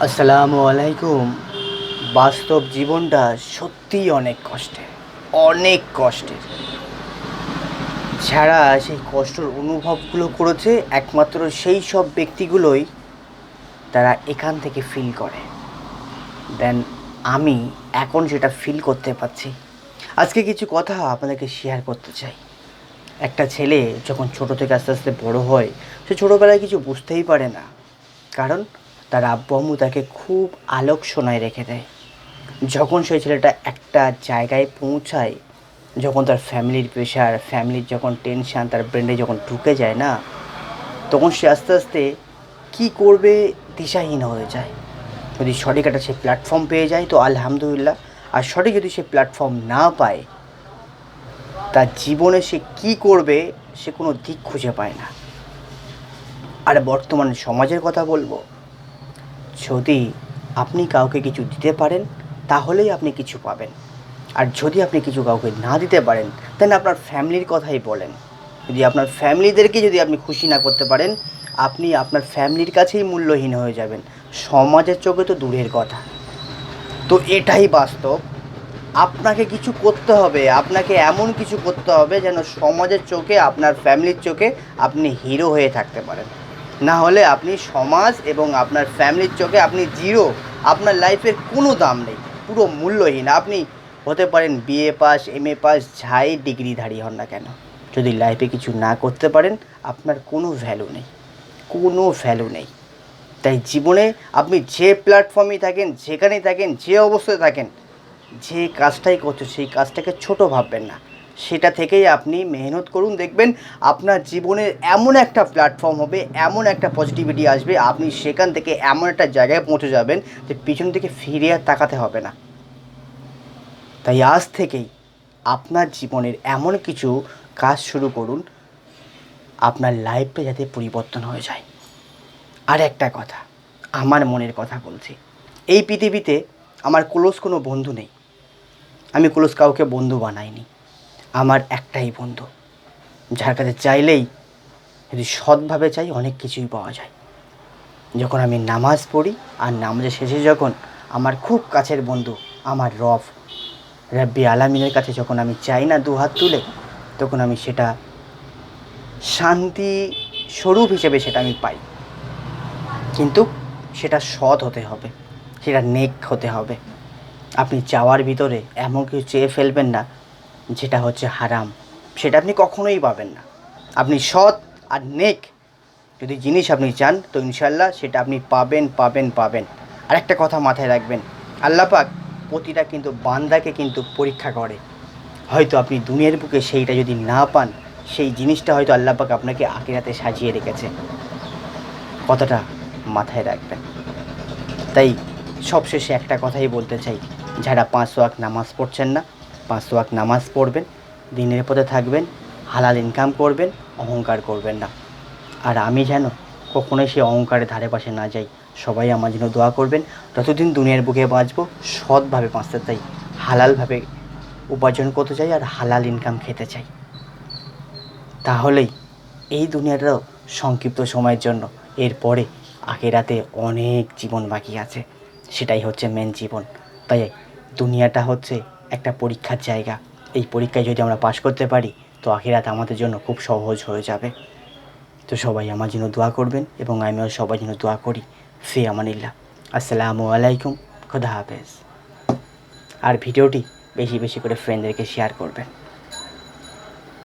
আসসালামু আলাইকুম। বাস্তব জীবনটা সত্যিই অনেক কষ্টের, অনেক কষ্টের। যারা সেই কষ্টের অনুভবগুলো করেছে একমাত্র সেই সব ব্যক্তিগুলোই তারা এখান থেকে ফিল করে। দেন আমি এখন যেটা ফিল করতে পারছি, আজকে কিছু কথা আপনাদেরকে শেয়ার করতে চাই। একটা ছেলে যখন ছোট থেকে আস্তে আস্তে বড় হয়, সে ছোটোবেলায় কিছু বুঝতেই পারে না, কারণ তার আব্বু আম্মু তাকে খুব আলোক সোনায় রেখে দেয়। যখন সেই ছেলেটা একটা জায়গায় পৌঁছায়, যখন তার ফ্যামিলির প্রেশার, ফ্যামিলির যখন টেনশান তার ব্রেনে যখন ঢুকে যায় না, তখন সে আস্তে আস্তে কী করবে দিশাহীন হয়ে যায়। যদি সঠিক একটা সে প্ল্যাটফর্ম পেয়ে যায় তো আলহামদুলিল্লাহ, আর সঠিক যদি সে প্ল্যাটফর্ম না পায়, তার জীবনে সে কী করবে সে কোনো দিক খুঁজে পায় না। আর বর্তমান সমাজের কথা বলবো, যদি আপনি কাউকে কিছু দিতে পারেন তাহলেই আপনি কিছু পাবেন, আর যদি আপনি কিছু কাউকে না দিতে পারেন দেন আপনার ফ্যামিলির কথাই বলেন। যদি আপনার ফ্যামিলিদেরকে যদি আপনি খুশি না করতে পারেন, আপনি আপনার ফ্যামিলির কাছেই মূল্যহীন হয়ে যাবেন, সমাজের চোখে তো দূরের কথা। তো এটাই বাস্তব। আপনাকে কিছু করতে হবে, আপনাকে এমন কিছু করতে হবে যেন সমাজের চোখে, আপনার ফ্যামিলির চোখে আপনি হিরো হয়ে থাকতে পারেন। না হলে আপনি সমাজ এবং আপনার ফ্যামিলির চোখে আপনি জিরো। আপনার লাইফের কোনো দাম নেই, পুরো মূল্যহীন। আপনি হতে পারেন বিএ পাস, এমএ পাস, যাই ডিগ্রিধারী হন না কেন, যদি লাইফে কিছু না করতে পারেন আপনার কোনো ভ্যালু নেই, কোনো ভ্যালু নেই। তাই জীবনে আপনি যে প্ল্যাটফর্মেই থাকেন, যেখানেই থাকেন, যে অবস্থায় থাকেন, যে কাজটাই করছো সেই কাজটাকে ছোট ভাববেন না, সেটা থেকেই আপনি মেহনত করুন। দেখবেন আপনার জীবনের এমন একটা প্ল্যাটফর্ম হবে, এমন একটা পজিটিভিটি আসবে, আপনি সেখান থেকে এমন একটা জায়গায় পৌঁছে যাবেন যে পিছন থেকে ফিরে আর তাকাতে হবে না। তাই আজ থেকেই আপনার জীবনের এমন কিছু কাজ শুরু করুন, আপনার লাইফটা যাতে পরিবর্তন হয়ে যায়। আর একটা কথা, আমার মনের কথা বলছি, এই পৃথিবীতে আমার ক্লোজ কোনো বন্ধু নেই, আমি ক্লোজ কাউকে বন্ধু বানাইনি। আমার একটাই বন্ধু, যার কাছে চাইলেই, যদি সৎভাবে চাই, অনেক কিছুই পাওয়া যায়। যখন আমি নামাজ পড়ি আর নামাজের শেষে যখন আমার খুব কাছের বন্ধু, আমার রব্বি আলামিনের কাছে যখন আমি চাই না দুহাত তুলে, তখন আমি সেটা শান্তি স্বরূপ হিসেবে সেটা আমি পাই। কিন্তু সেটা সৎ হতে হবে, সেটা নেক হতে হবে। আপনি চাওয়ার ভিতরে এমন কিছু চেয়ে ফেলবেন না যেটা হচ্ছে হারাম, সেটা আপনি কখনোই পাবেন না। আপনি সৎ আর নেক যদি জিনিস আপনি চান তো ইনশাল্লাহ সেটা আপনি পাবেন, পাবেন, পাবেন। আর একটা কথা মাথায় রাখবেন, আল্লাহ পাক প্রতিটা কিন্তু বান্দাকে কিন্তু পরীক্ষা করে। হয়তো আপনি দুনিয়ার বুকে সেইটা যদি না পান, সেই জিনিসটা হয়তো আল্লাহ পাক আপনাকে আখিরাতে সাজিয়ে রেখেছে। কথাটা মাথায় রাখবেন। তাই সবশেষে একটা কথাই বলতে চাই, যারা 5 ওয়াক্ত নামাজ পড়ছেন না, 5 ওয়াক্ত নামাজ পড়বেন, দিনের পথে থাকবেন, হালাল ইনকাম করবেন, অহংকার করবেন না। আর আমি যেন কখনোই সেই অহংকারের ধারে পাশে না যাই। সবাই আমার জন্য দোয়া করবেন। যতদিন দুনিয়ার বুকে বাঁচবো সৎভাবে বাঁচতে চাই, হালালভাবে উপার্জন করতে চাই, আর হালাল ইনকাম খেতে চাই। তাহলেই এই দুনিয়াটাও সংক্ষিপ্ত সময়ের জন্য, এরপরে আখিরাতে অনেক জীবন বাকি আছে, সেটাই হচ্ছে মেন জীবন। তাই দুনিয়াটা হচ্ছে একটা পরীক্ষার জায়গা, এই পরীক্ষায় যদি আমরা পাশ করতে পারি তো আখিরাত আমাদের জন্য খুব সহজ হয়ে যাবে। তো সবাই আমার জন্য দোয়া করবেন এবং আমিও সবার জন্য দোয়া করি। ফি আমানিল্লাহ। আসসালামু আলাইকুম। খোদা হাফেজ। আর ভিডিওটি বেশি বেশি করে ফ্রেন্ডদেরকে শেয়ার করবেন।